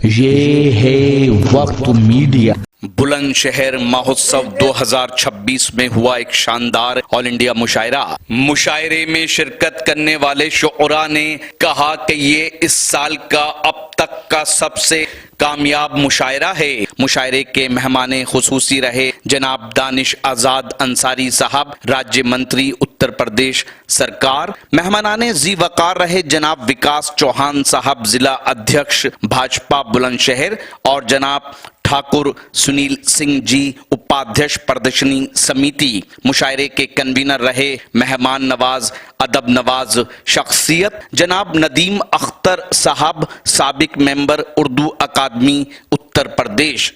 ये है वक्त मीडिया। बुलंदशहर महोत्सव 2026 में हुआ एक शानदार ऑल इंडिया मुशायरा। मुशायरे में शिरकत करने वाले शुअरा ने कहा कि ये इस साल का अब तक का सबसे कामयाब मुशायरा है। मुशायरे के मेहमान खुसूसी रहे जनाब दानिश आजाद अंसारी साहब, राज्य मंत्री उत्तर प्रदेश सरकार। मेहमानाने जी वकार रहे जनाब विकास चौहान साहब, जिला अध्यक्ष भाजपा बुलंदशहर, और जनाब ठाकुर सुनील सिंह जी, उपाध्यक्ष प्रदर्शनी समिति। मुशायरे के कन्वीनर रहे मेहमान नवाज, अदब नवाज शख्सियत जनाब नदीम अख्तर साहब, साबिक मेंबर उर्दू अकादमी उत्तर प्रदेश।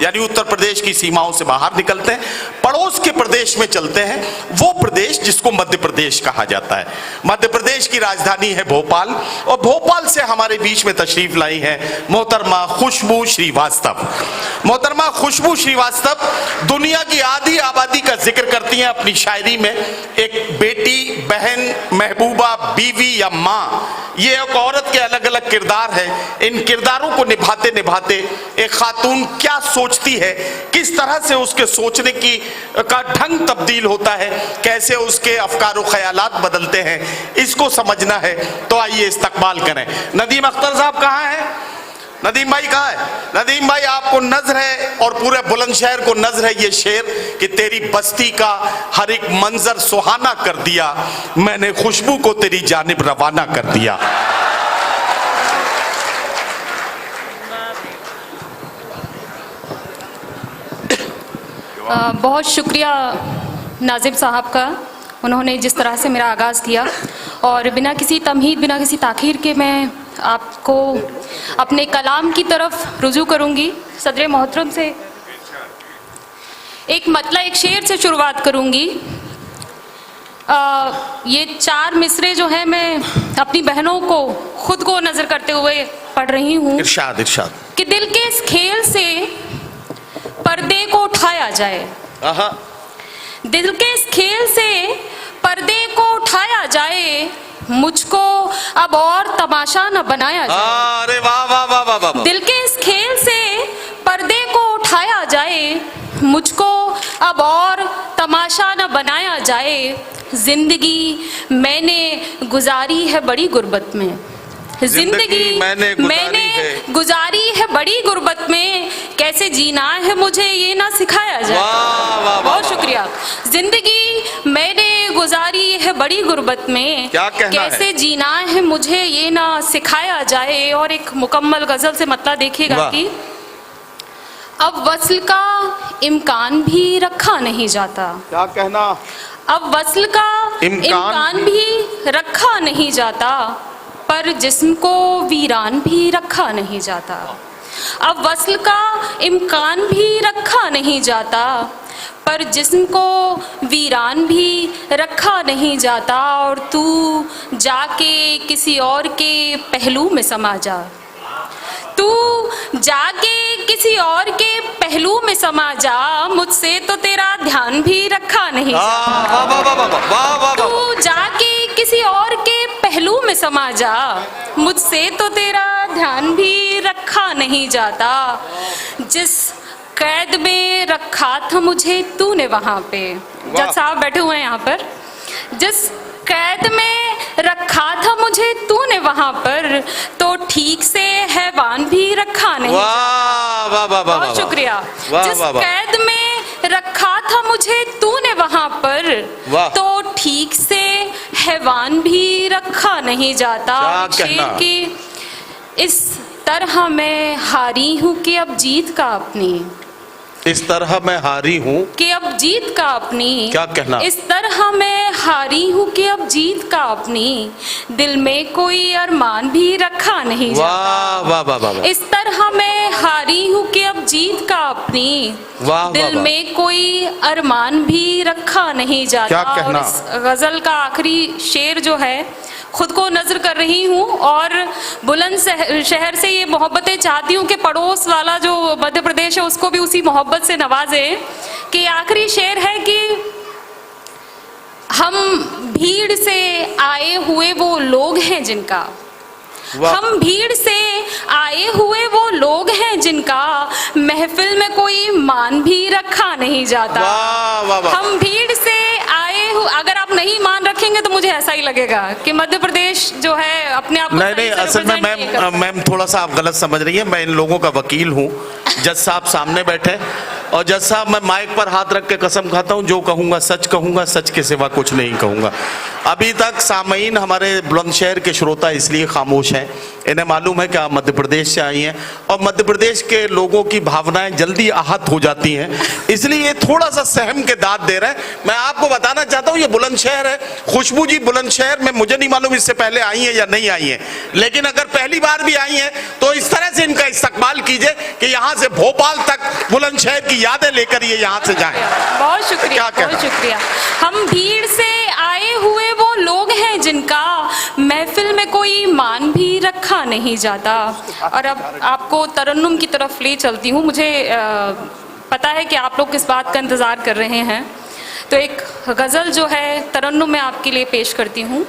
यानी उत्तर प्रदेश की सीमाओं से बाहर निकलते हैं, पड़ोस के प्रदेश में चलते हैं, वो प्रदेश जिसको मध्य प्रदेश कहा जाता है। मध्य प्रदेश की राजधानी है भोपाल, और भोपाल से हमारे बीच में तशरीफ लाई है मोहतरमा खुशबू श्रीवास्तव। मोहतरमा खुशबू श्रीवास्तव दुनिया की आधी आबादी का जिक्र करती हैं अपनी शायरी में। एक बेटी, बहन, महबूबा, बीवी या माँ, ये एक औरत के अलग अलग किरदार है। इन किरदारों को निभाते निभाते एक खातून क्या सोचती है, किस तरह से उसके सोचने का ढंग तब्दील होता है, कैसे उसके अफकार और ख्यालात बदलते हैं, इसको समझना है। तो आइए इस्तकबाल करें। नदीम अख्तर साहब कहाँ हैं? नदीम भाई कहाँ है? नदीम भाई, आपको नजर है और पूरे बुलंदशहर को नजर है ये शेर कि तेरी बस्ती का हर एक मंजर सुहाना कर दिया, मैंने खुशबू को तेरी जानिब रवाना कर दिया। बहुत शुक्रिया नाजिब साहब का, उन्होंने जिस तरह से मेरा आगाज़ किया, और बिना किसी तमहीद, बिना किसी ताख़ीर के मैं आपको अपने कलाम की तरफ रुजू करूँगी। सदर मोहतरम से एक शेर से शुरुआत करूँगी। ये 4 मिसरे जो हैं मैं अपनी बहनों को, खुद को नज़र करते हुए पढ़ रही हूँ। इरशाद इरशाद। कि दिल के इस खेल से पर्दे को उठाया जाए, दिल के इस खेल से पर्दे को उठाया जाए, मुझको अब और तमाशा न बनाया जाए। अरे वाह वाह वाह वाह वाह। दिल के इस खेल से पर्दे को उठाया जाए, मुझको अब और तमाशा न बनाया जाए। जिंदगी मैंने गुजारी है बड़ी गुर्बत में, जिंदगी मैंने गुजारी है बड़ी गुर्बत में, कैसे जीना है मुझे ये ना सिखाया जाए। बहुत शुक्रिया। जिंदगी मैंने गुजारी है बड़ी गुर्बत में, कैसे जीना है मुझे ये ना सिखाया जाए। और एक मुकम्मल गजल से मतलब देखिएगा कि अब वस्ल का इम्कान भी रखा नहीं जाता। क्या कहना? अब वस्ल का इम्कान भी रखा नहीं जाता, पर जिस्म को वीरान भी रखा नहीं जाता। अब वस्ल का इम्कान भी रखा नहीं जाता, पर जिस्म को वीरान भी रखा नहीं जाता। और तू जाके किसी और के पहलू में समा जा, तू जाके किसी और के पहलू में समा जा, मुझसे तो तेरा ध्यान भी रखा नहीं जाता। तू जाके किसी और के पहलू में समा जा, मुझसे तो तेरा ध्यान भी रखा नहीं जाता। जिस कैद में रखा था मुझे तूने वहाँ पे, जज साहब बैठे हुए हैं यहाँ पर, जिस कैद में रखा था मुझे तूने वहाँ पर, तो ठीक से हैवान भी रखा नहीं। बहुत शुक्रिया। जिस कैद में रखा था मुझे तूने वहाँ पर, तो ठीक से हैवान भी रखा नहीं जाता। शेर की इस तरह मैं हारी हूँ कि अब जीत का अपनी, इस तरह मैं हारी हूँ कि अब जीत का अपनी। क्या कहना? इस तरह मैं हारी हूँ कि अब जीत का अपनी, दिल में कोई अरमान भी रखा नहीं जाता। वाह वाह वाह। इस तरह मैं हारी हूँ कि अब जीत का अपनी, दिल में कोई अरमान भी रखा नहीं जाता। क्या कहना? और इस गजल का आखिरी शेर जो है, खुद को नजर कर रही हूँ और बुलंदशहर से ये मोहब्बतें चाहती हूँ कि पड़ोस वाला जो मध्य प्रदेश है उसको भी उसी मोहब्बत से नवाजे। कि आखिरी शेर है कि हम भीड़ से आए हुए वो लोग हैं जिनका, हम भीड़ से आए हुए वो में कोई मान भी रखा नहीं जाता। वाह वाह वाह। हम भीड़ से आए हो, अगर आप नहीं मान रखेंगे तो मुझे ऐसा ही लगेगा कि मध्य प्रदेश जो है अपने आप को नहीं सही से असल में represent नहीं करता। मैम थोड़ा सा आप गलत समझ रही हैं। मैं इन लोगों का वकील हूँ। जज साहब सामने बैठे और जज साहब मैं माइक पर हाथ रख के कसम खाता हूँ, जो कहूँगा सच के सिवा कुछ नहीं कहूँगा। अभी तक सामईन हमारे बुलंदशहर के श्रोता इसलिए खामोश हैं, इन्हें मालूम है कि आप मध्य प्रदेश से आई हैं और मध्य प्रदेश के लोगों की भावनाएं जल्दी आहत हो जाती हैं, इसलिए ये थोड़ा सा सहम के दाद दे रहे हैं। मैं आपको बताना चाहता हूँ ये बुलंदशहर है। खुशबू जी बुलंदशहर में मुझे नहीं मालूम इससे पहले आई हैं या नहीं आई हैं, लेकिन अगर पहली बार भी आई हैं तो इस तरह से इनका इस्तकबाल कीजिए कि यहाँ से भोपाल तक बुलंदशहर की यादें लेकर ये यहाँ से जाएं। बहुत शुक्रिया, क्या बहुत शुक्रिया। हम भीड़ से आए हुए वो लोग हैं जिनका महफिल में कोई मान भी रखा नहीं जाता। और अब आपको तरन्नुम की तरफ ले चलती हूँ। मुझे पता है कि आप लोग किस बात का इंतज़ार कर रहे हैं, तो एक गज़ल जो है तरन्नुम मैं आपके लिए पेश करती हूँ।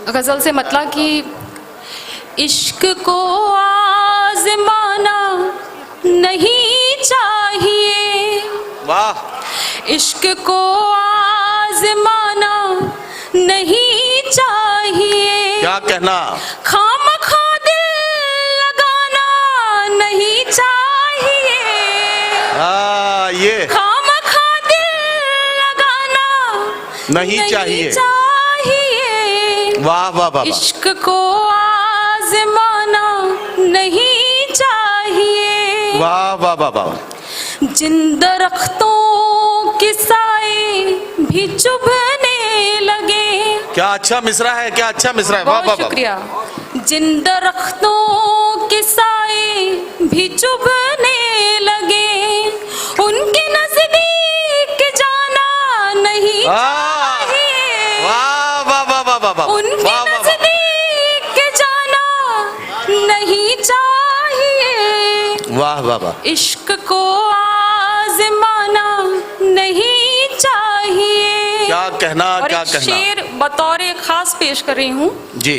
गज़ल से मतलब कि इश्क को आज़माना नहीं चाहिए, वाह। इश्क को आज़माना नहीं चाहिए, क्या कहना। खामखा दिल लगाना नहीं चाहिए, ये खामखा दिल लगाना नहीं चाहिए। चाहिए। वाह वाह वाह। इश्क को आज़माना नहीं चाहिए। वाह वाह वाह वाह। जिन दरख्तों के साए भी चुभने लगे। क्या अच्छा मिसरा है, क्या अच्छा मिसरा है। वाह वाह बहुत वाह। शुक्रिया। जिन दरख्तों के साए भी चुभने लगे, उनके नजदीक जाना नहीं चाहिए। वाह वाह वाह वाह वाह वाह। उनके वाह वाह वाह। नजदीक जाना नहीं चाहिए। वाह वाह वाह। इश्क को आज़माना नहीं चाहिए। क्या कहना, और क्या एक कहना। शेर बतौर खास पेश कर रही हूँ। जी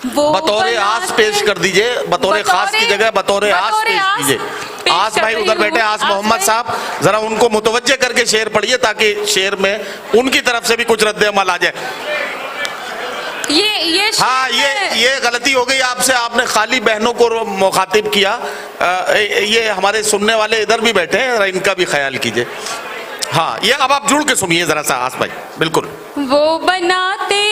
वो बतौर आस पेश कर दीजिए। बतौर खास की जगह बतौर आस पेश कीजिए। आस भाई उधर बैठे, आस मोहम्मद साहब, जरा उनको मुतवज्जे करके शेर पढ़िए ताकि शेर में उनकी तरफ से भी कुछ रद्द अमल आ जाए। ये हाँ ये गलती हो गई आपसे, आपने खाली बहनों को मुखातिब किया। ये हमारे सुनने वाले इधर भी बैठे हैं, जरा इनका भी ख्याल कीजिए। हाँ ये अब आप जुड़ के सुनिए जरा सा आस भाई। बिल्कुल। वो बनाते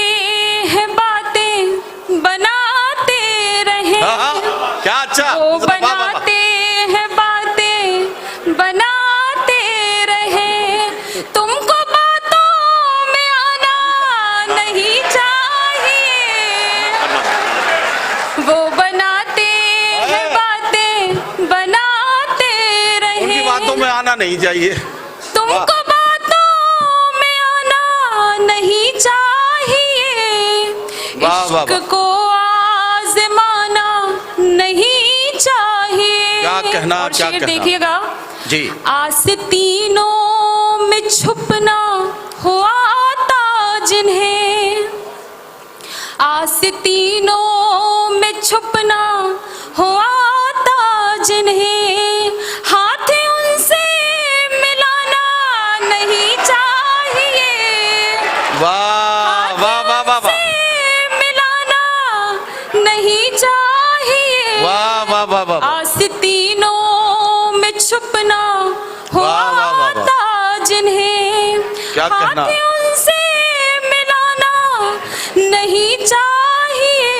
हैं बातें बनाते रहे। हाँ, क्या अच्छा। वो बनाते हैं बातें बनाते रहे, तुमको बातों में आना नहीं चाहिए। वो बनाते हैं बातें बनाते रहे, उनकी बातों में आना नहीं चाहिए। तुमको बातों में आना नहीं चाहिए। वाह, वाह, इश्क को आज़माना नहीं चाहिए। क्या कहना, और क्या शेर कहना। देखिएगा जी। आस्तीनों में छुपना हो आता जिन्हें, आस्तीनों में छुपना हो आता जिन्हें, हाथ उनसे मिलाना नहीं चाहिए। वाह वाह वाह वाह वाह। मिलाना नहीं चाहिए। वाह वाह वाह वाह। आस्तीनों में छुपना हो वाह, वाह, वाह, वाह। आता जिन्हें, क्या कहना। हाथ उनसे मिलाना नहीं चाहिए।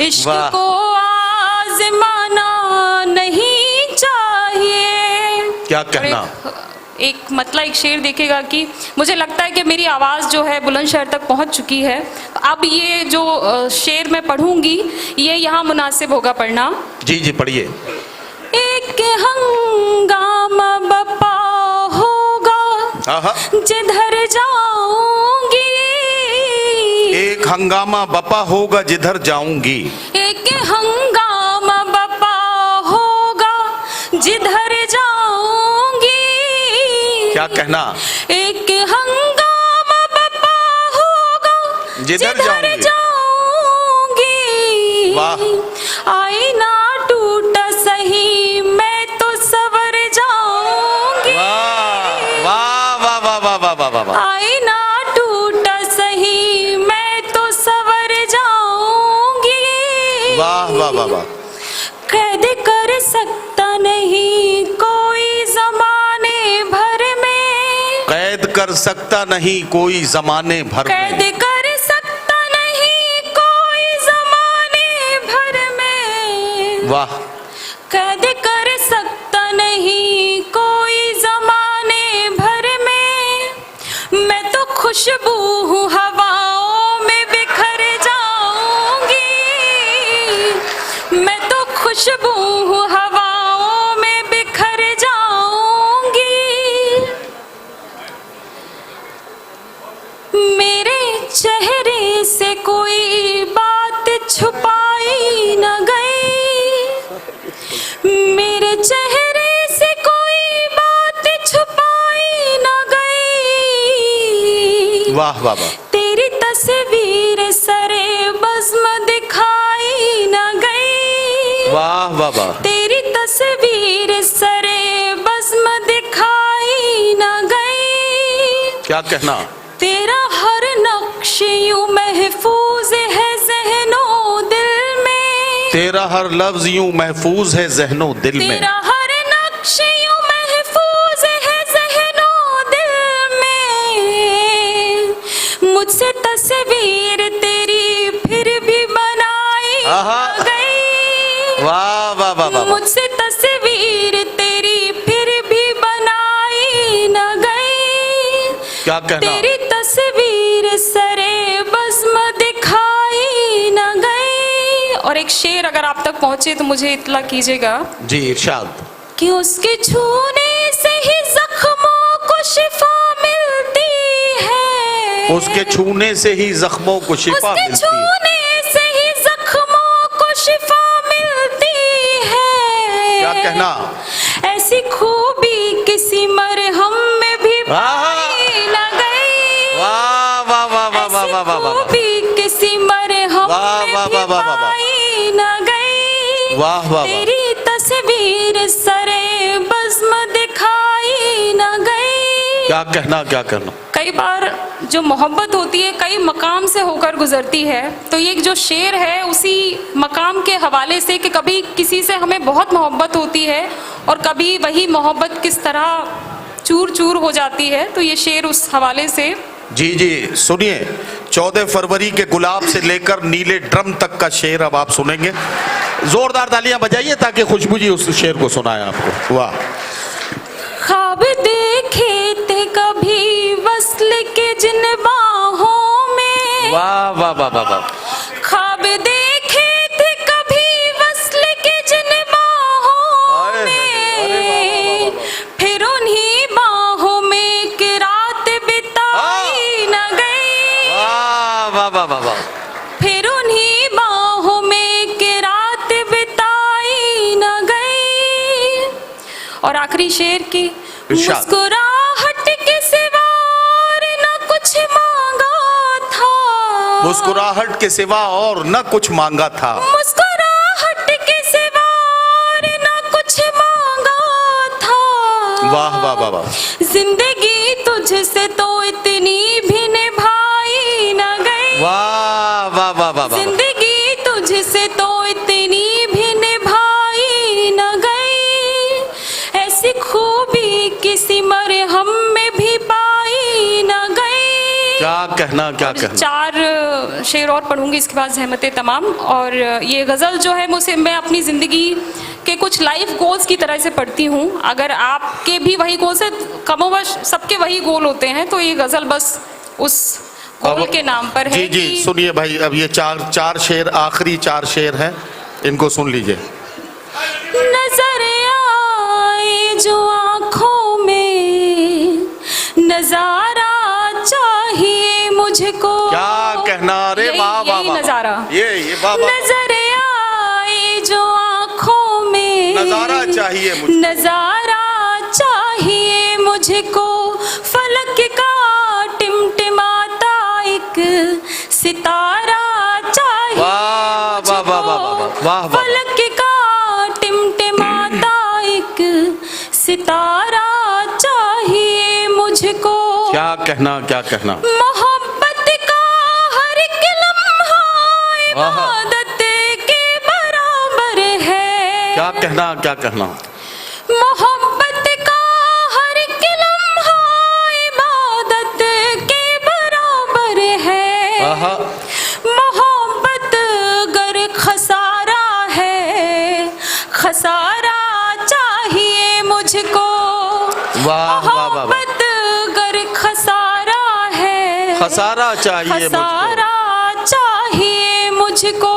इश्क वाह। को आज़माना नहीं चाहिए। क्या कहना। एक मतलब एक शेर देखेगा कि मुझे लगता है कि मेरी आवाज़ जो है बुलंदशहर तक पहुंच चुकी है। अब ये जो शेर मैं पढ़ूंगी ये यहाँ मुनासिब होगा पढ़ना। जी जी पढ़िए। एक हंगामा बपा होगा जिधर जाऊंगी, एक हंगामा बपा होगा जिधर जाऊंगी। एक हंगामा बपा होगा जिधर जाऊंगी। क्या कहना। एक हंगामा बपा होगा जिधर जाऊंगी। जाऊंगी। वाह। आईना टूटा सही मैं तो वाह वाह। कैद कर सकता नहीं कोई जमाने भर में, कैद कर सकता नहीं कोई जमाने भर कैद में, कर सकता नहीं कोई जमाने भर में, वाह। कैद कर सकता नहीं कोई जमाने भर में, मैं तो खुशबू हूँ हवाओं में बिखर जाऊंगी, मैं तो खुशबू हूँ हवाओं में बिखर जाऊंगी, मेरे चेहरे से कोई बात छुपाई न गई, मेरे चेहरे से कोई बात छुपाई न गई, वाह वाह वाह। तेरी तस्वीर सरे बज़्म दिखाई न गई, वाह वाह वाह। तेरी तस्वीर सरे बज़्म दिखाई न गई, क्या कहना। तेरा हर नक्श यूं महफूज है ज़हनो दिल में, तेरा हर लफ्ज यूं महफूज है ज़हनो दिल में, तेरा हर नक्श यूं महफूज है ज़हनो दिल में, मुझसे तस्वीर तेरी फिर भी बनाई आहा। न गई, वाह वाह वाह वाह। मुझसे तस्वीर तेरी फिर भी बनाई न गई, क्या कहना। तेरी तस्वीर सरे बज़्म दिखाई न गई। और एक शेर अगर आप तक पहुंचे तो मुझे इत्तला कीजिएगा जी इरशाद। कि उसके छूने से ही जख्मों को शिफा मिलती है, उसके छूने से ही जख्मों को शिफा उसके मिलती है, छूने से ही जख्मों को शिफा मिलती है, क्या कहना। ऐसी खूबी किसी मरहम में भी पाई न गई, वाह वाह वाह वाह वाह वाह वाह वाह। खूबी किसी मरहम वाह, में वाह, भी वाह, वाह, वाह, वाह। पाई न गई, वाह वाह वाह। तेरी तस्वीर सरे बज़्म दिखाई न गई। क्या कहना क्या कहना। कई बार जो मोहब्बत होती है कई मकाम से होकर गुजरती है, तो ये जो शेर है उसी मकाम के हवाले से कि कभी किसी से हमें बहुत मोहब्बत होती है और कभी वही मोहब्बत किस तरह चूर चूर हो जाती है, तो ये शेर उस हवाले से। जी जी सुनिए, 14 फरवरी के गुलाब से लेकर नीले ड्रम तक का शेर अब आप सुनेंगे। जोरदार तालियां बजाइए ताकि खुशबू जी उस शेर को सुनाए आपको। वाह। ख्वाब देखे थे कभी वस्ल के जिन बाहों में, वाह वाह वाह वाह वाह। ख्वाब देखे थे कभी वस्ल के जिन बाहों में, फिर उन्हीं बाहों में एक रात बिताई न गई, वाह वाह वाह वाह वाह। फिर उन्हीं बाहों में एक रात बिताई न गई। और आखिरी शेर की, इरशाद। मुस्कुराहट के सिवा और न कुछ मांगा था, मुस्कुराहट के सिवा और न कुछ मांगा था, मुस्कुराहट के सिवा और न कुछ मांगा था, वाह वाह वाह वाह। जिंदगी तुझसे तो इतनी भी निभाई न गई, वाह वाह वाह वाह वाह। जिंदगी तुझसे तो इतनी भी निभाई न गई, ऐसी खूबी किसी मरहम में भी पाई न गई। क्या कहना क्या कहना। 4 शेर और पढ़ूंगी, इसके बाद ज़हमतें तमाम। और ये गज़ल जो है मुझे, मैं अपनी ज़िंदगी के कुछ लाइफ गोल्स की तरह से पढ़ती हूँ। अगर आपके भी वही गोल्स है, कमोबश सबके वही गोल होते हैं, तो ये गज़ल बस उस गोल के नाम पर है। जी जी कि सुनिए भाई, अब ये चार शेर, आखिरी 4 शेर हैं, इनको सुन लीजिए। नजर आए जो आँखों में नजारा चाहिए मुझको। क्या कहना। रे वाह वाह वाह। नजारा ये वाह वाह। नजर आए जो आँखों में नजारा चाहिए मुझको, नजारा चाहिए मुझको, फलक का टिमटिमाता एक सितारा चाहिए वाह वाह वाह वाह वाह वाह वाह। फलक का टिमटिमाता एक सितारा चाहिए मुझको। क्या कहना क्या कहना। मोहब्बत का हर एक लम्हा इबादत के बराबर क्या कहना मोहब्बत का हर एक लम्हा इबादत के बराबर है। मोहब्बत गर खसारा है, खसारा चाहिए मुझको। मोहब्बत गर खसारा है, खसारा चाहिए मुझको।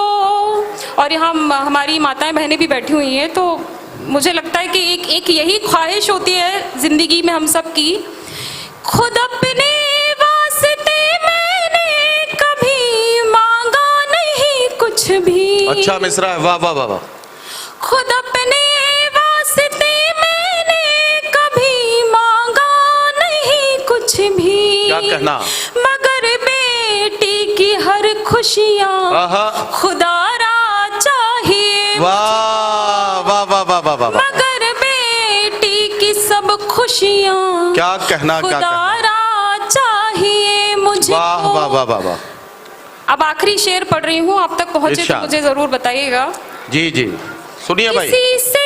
और यहाँ हमारी माताएं बहनें भी बैठी हुई हैं, तो मुझे लगता है कि एक यही ख्वाहिश होती है जिंदगी में हम सब की, खुद अपने वास्ते मैंने कभी मांगा नहीं कुछ भी। अच्छा मिश्रा है, वाह वाह वाह। खुद अपने वास्ते मैंने कभी मांगा नहीं कुछ भी। क्या कहना? मगर बेटी की हर खुशियाँ खुदारा चाहिए। वाह वाह वाह वाह वाह वाह। मगर बेटी की सब खुशियाँ क्या कहना खुदारा चाहिए मुझे। वाह वाह वाह वाह वाह। अब आखिरी शेर पढ़ रही हूँ, आप तक पहुँचे तो मुझे जरूर बताइएगा। जी जी सुनिए भाई। किसी से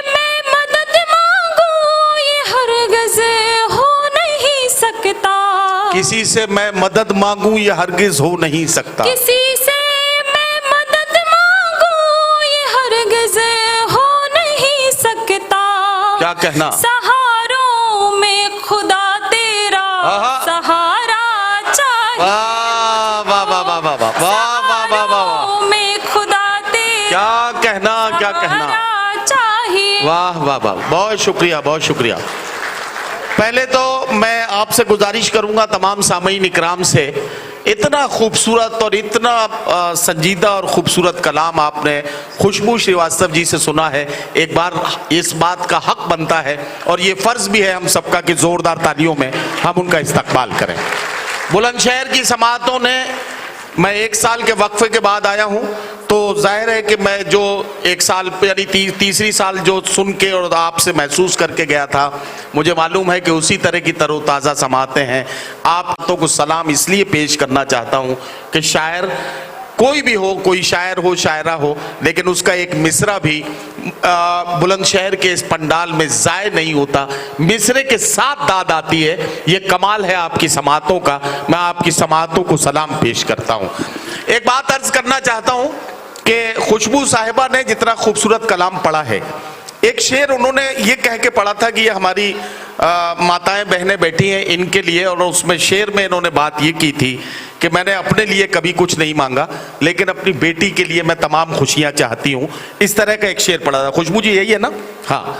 मैं मदद मांगू ये हरगिज़ हो नहीं सकता। किसी से मैं मदद मांगू ये हरगिज हो नहीं सकता। किसी से मैं मदद मांगू ये हरगिज़ हो नहीं सकता। क्या कहना? सहारों में खुदा तेरा सहारा चाहिए। वाह वाह वाह वाह वाह वाह वाह वाह वाह। में खुदा तेरा क्या कहना चाहिए। वाह वाह वाह, बहुत शुक्रिया बहुत शुक्रिया। पहले तो मैं आपसे गुजारिश करूंगा तमाम सामीन इकराम से, इतना खूबसूरत और इतना संजीदा और खूबसूरत कलाम आपने खुशबू श्रीवास्तव जी से सुना है। एक बार इस बात का हक बनता है और ये फ़र्ज भी है हम सबका कि ज़ोरदार तालियों में हम उनका इस्तकबाल करें। बुलंदशहर की समाअतों ने, मैं 1 साल के वक्फे के बाद आया हूँ, तो जाहिर है कि मैं जो 1 साल यानी तीसरी साल जो सुन के और आपसे महसूस करके गया था, मुझे मालूम है कि उसी तरह की तरोताज़ा समाते हैं। आप तो को सलाम इसलिए पेश करना चाहता हूँ कि शायर कोई भी हो, कोई शायर हो शायरा हो, लेकिन उसका एक मिसरा भी बुलंदशहर के इस पंडाल में ज़ाय नहीं होता, मिसरे के साथ दाद आती है। ये कमाल है आपकी समातों का। मैं आपकी समातों को सलाम पेश करता हूँ। एक बात अर्ज करना चाहता हूँ कि खुशबू साहिबा ने जितना खूबसूरत कलाम पढ़ा है, एक शेर उन्होंने ये कह के पढ़ा था कि ये हमारी माताएं बहनें बैठी हैं इनके लिए, और उसमें शेर में इन्होंने बात ये की थी कि मैंने अपने लिए कभी कुछ नहीं मांगा, लेकिन अपनी बेटी के लिए मैं तमाम खुशियां चाहती हूँ। इस तरह का एक शेर पढ़ा था। खुशबू जी यही है ना? हाँ।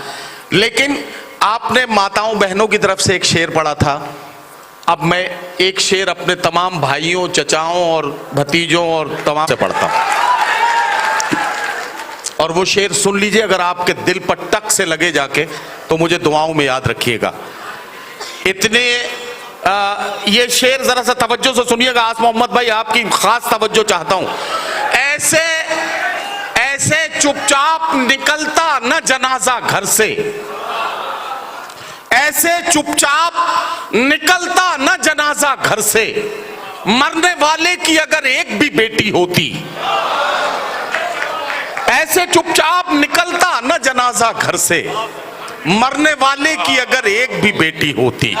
लेकिन आपने माताओं बहनों की तरफ से एक शेर पढ़ा था। अब मैं एक शेर अपने तमाम भाइयों, चचाओं और भतीजों और तमाम से पढ़ता हूँ, और वो शेर सुन लीजिए। अगर आपके दिल पर टक से लगे जाके तो मुझे दुआओं में याद रखिएगा। इतने ये शेर जरा सा तवज्जो से सुनिएगा। आस मोहम्मद भाई आपकी खास तवज्जो चाहता हूं। ऐसे ऐसे चुपचाप निकलता न जनाजा घर से, ऐसे चुपचाप निकलता न जनाजा घर से, मरने वाले की अगर एक भी बेटी होती। ऐसे चुपचाप निकलता न जनाजा घर से, मरने वाले की अगर एक भी बेटी होती।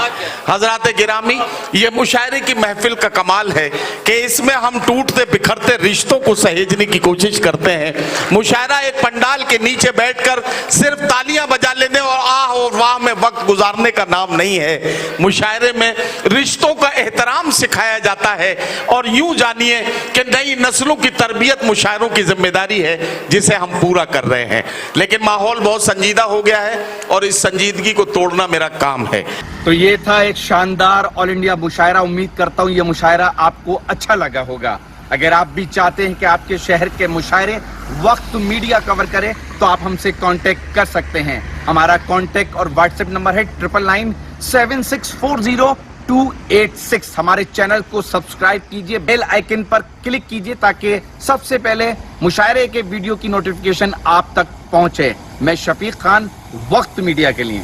हजरात गिरामी, ये मुशायरे की महफिल का कमाल है कि इसमें हम टूटते बिखरते रिश्तों को सहेजने की कोशिश करते हैं। मुशायरा एक पंडाल के नीचे बैठकर सिर्फ तालियां बजा लेने और आह और वाह में वक्त गुजारने का नाम नहीं है। मुशायरे में रिश्तों का एहतराम सिखाया जाता है, और यूं जानिए कि नई नस्लों की तरबियत मुशायरों की जिम्मेदारी है, जिसे हम पूरा कर रहे हैं। लेकिन माहौल बहुत संजीदा हो गया है और इस संजीदगी को तोड़ना मेरा काम है। तो ये था एक शानदार ऑल इंडिया मुशायरा। उम्मीद करता हूँ ये मुशायरा आपको अच्छा लगा होगा। अगर आप भी चाहते हैं कि आपके शहर के मुशायरे वक्त मीडिया कवर करे, तो आप हमसे कांटेक्ट कर सकते हैं। हमारा कांटेक्ट और व्हाट्सएप नंबर है 9997640286। हमारे चैनल को सब्सक्राइब कीजिए, बेल आइकन पर क्लिक कीजिए ताकि सबसे पहले मुशायरे के वीडियो की नोटिफिकेशन आप तक पहुंचे। मैं शफीक खान, वक्त मीडिया के लिए।